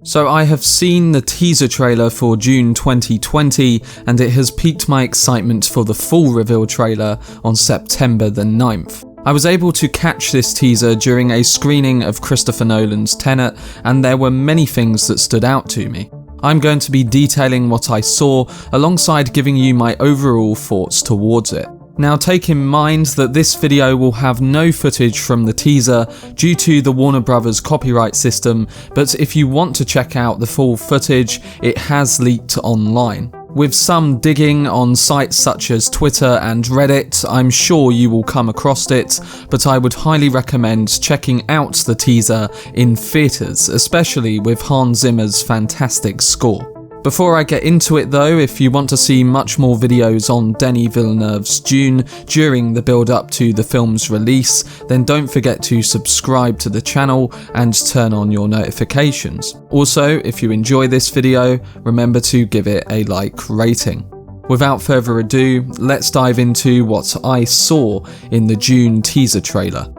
So I have seen the teaser trailer for Dune 2020 and it has piqued my excitement for the full reveal trailer on September the 9th. I was able to catch this teaser during a screening of Christopher Nolan's TENET and there were many things that stood out to me. I'm going to be detailing what I saw alongside giving you my overall thoughts towards it. Now take in mind that this video will have no footage from the teaser due to the Warner Bros. Copyright system, but if you want to check out the full footage, it has leaked online. With some digging on sites such as Twitter and Reddit, I'm sure you will come across it, but I would highly recommend checking out the teaser in theatres, especially with Hans Zimmer's fantastic score. Before I get into it though, if you want to see much more videos on Denis Villeneuve's Dune during the build up to the film's release, then don't forget to subscribe to the channel and turn on your notifications. Also, if you enjoy this video, remember to give it a like rating. Without further ado, let's dive into what I saw in the Dune teaser trailer.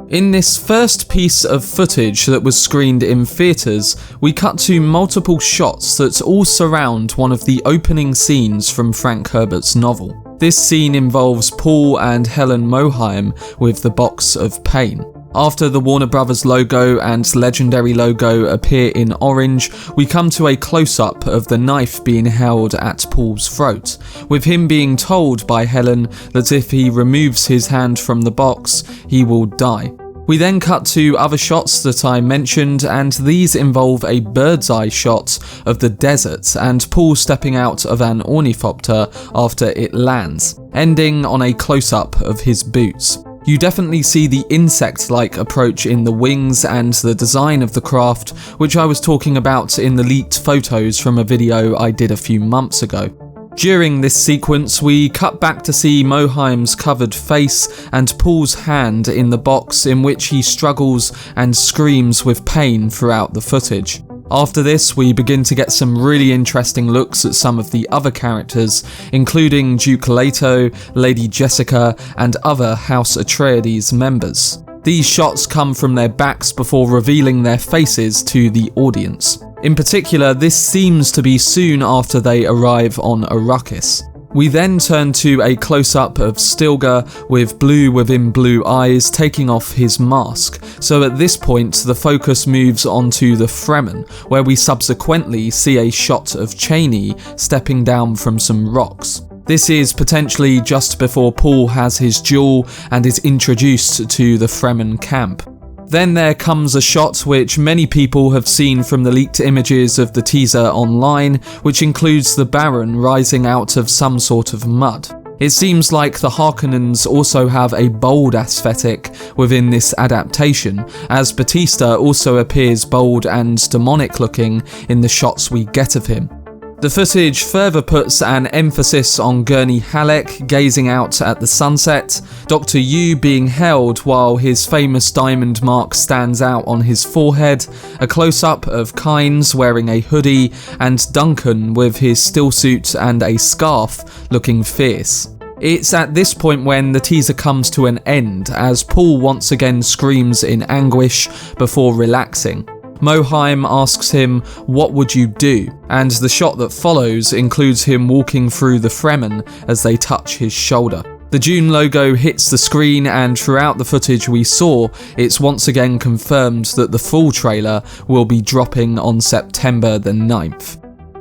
In this first piece of footage that was screened in theatres, we cut to multiple shots that all surround one of the opening scenes from Frank Herbert's novel. This scene involves Paul and Helen Mohiam with the box of pain. After the Warner Bros. Logo and legendary logo appear in orange, we come to a close-up of the knife being held at Paul's throat, with him being told by Helen that if he removes his hand from the box, he will die. We then cut to other shots that I mentioned, and these involve a bird's eye shot of the desert and Paul stepping out of an ornithopter after it lands, ending on a close-up of his boots. You definitely see the insect-like approach in the wings and the design of the craft, which I was talking about in the leaked photos from a video I did a few months ago. During this sequence, we cut back to see Mohiam's covered face and Paul's hand in the box, in which he struggles and screams with pain throughout the footage. After this, we begin to get some really interesting looks at some of the other characters, including Duke Leto, Lady Jessica, and other House Atreides members. These shots come from their backs before revealing their faces to the audience. In particular, this seems to be soon after they arrive on Arrakis. We then turn to a close-up of Stilgar with blue within blue eyes taking off his mask, so at this point the focus moves onto the Fremen, where we subsequently see a shot of Chaney stepping down from some rocks. This is potentially just before Paul has his duel and is introduced to the Fremen camp. Then there comes a shot which many people have seen from the leaked images of the teaser online, which includes the Baron rising out of some sort of mud. It seems like the Harkonnens also have a bold aesthetic within this adaptation, as Bautista also appears bold and demonic looking in the shots we get of him. The footage further puts an emphasis on Gurney Halleck gazing out at the sunset, Dr. Yu being held while his famous diamond mark stands out on his forehead, a close-up of Kynes wearing a hoodie, and Duncan with his stillsuit and a scarf looking fierce. It's at this point when the teaser comes to an end, as Paul once again screams in anguish before relaxing. Mohiam asks him, "What would you do?" and the shot that follows includes him walking through the Fremen as they touch his shoulder. The Dune logo hits the screen, and throughout the footage we saw, it's once again confirmed that the full trailer will be dropping on September the 9th.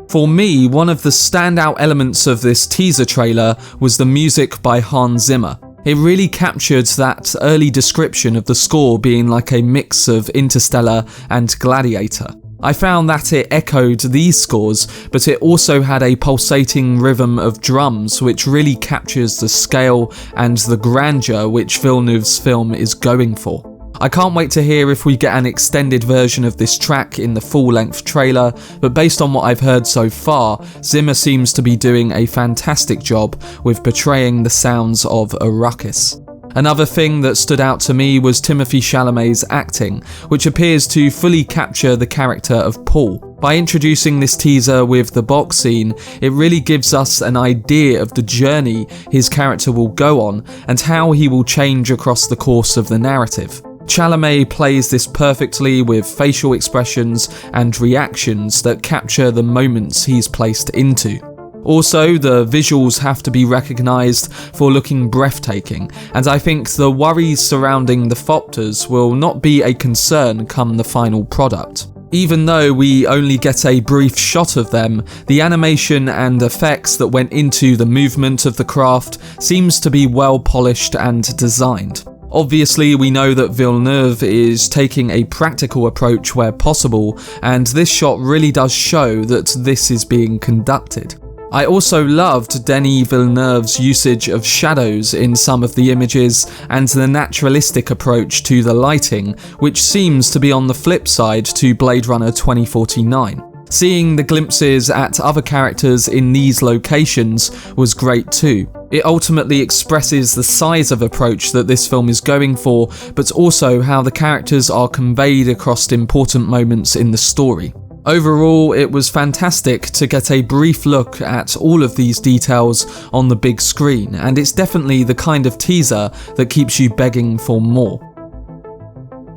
For me, one of the standout elements of this teaser trailer was the music by Hans Zimmer. It really captured that early description of the score being like a mix of Interstellar and Gladiator. I found that it echoed these scores, but it also had a pulsating rhythm of drums which really captures the scale and the grandeur which Villeneuve's film is going for. I can't wait to hear if we get an extended version of this track in the full-length trailer, but based on what I've heard so far, Zimmer seems to be doing a fantastic job with portraying the sounds of Arrakis. Another thing that stood out to me was Timothée Chalamet's acting, which appears to fully capture the character of Paul. By introducing this teaser with the box scene, it really gives us an idea of the journey his character will go on and how he will change across the course of the narrative. Chalamet plays this perfectly with facial expressions and reactions that capture the moments he's placed into. Also, the visuals have to be recognised for looking breathtaking, and I think the worries surrounding the Thopters will not be a concern come the final product. Even though we only get a brief shot of them, the animation and effects that went into the movement of the craft seems to be well polished and designed. Obviously, we know that Villeneuve is taking a practical approach where possible, and this shot really does show that this is being conducted. I also loved Denis Villeneuve's usage of shadows in some of the images and the naturalistic approach to the lighting, which seems to be on the flip side to Blade Runner 2049. Seeing the glimpses at other characters in these locations was great too. It ultimately expresses the size of approach that this film is going for, but also how the characters are conveyed across important moments in the story. Overall, it was fantastic to get a brief look at all of these details on the big screen, and it's definitely the kind of teaser that keeps you begging for more.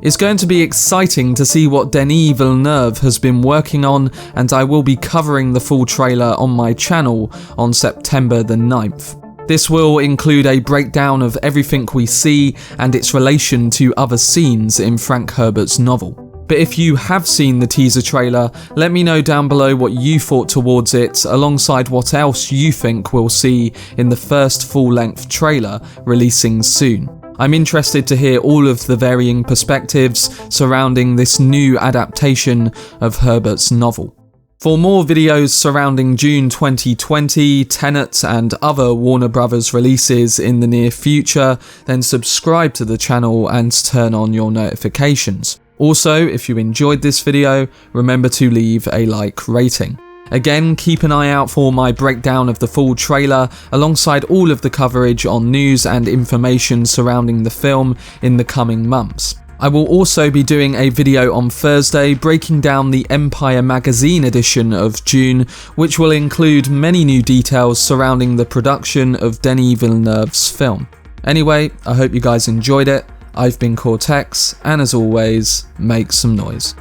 It's going to be exciting to see what Denis Villeneuve has been working on, and I will be covering the full trailer on my channel on September the 9th. This will include a breakdown of everything we see and its relation to other scenes in Frank Herbert's novel. But if you have seen the teaser trailer, let me know down below what you thought towards it, alongside what else you think we'll see in the first full-length trailer releasing soon. I'm interested to hear all of the varying perspectives surrounding this new adaptation of Herbert's novel. For more videos surrounding Dune 2020, TENET and other Warner Bros. Releases in the near future, then subscribe to the channel and turn on your notifications. Also, if you enjoyed this video, remember to leave a like rating. Again, keep an eye out for my breakdown of the full trailer, alongside all of the coverage on news and information surrounding the film in the coming months. I will also be doing a video on Thursday breaking down the Empire magazine edition of Dune, which will include many new details surrounding the production of Denis Villeneuve's film. Anyway, I hope you guys enjoyed it. I've been Cortex, and as always, make some noise.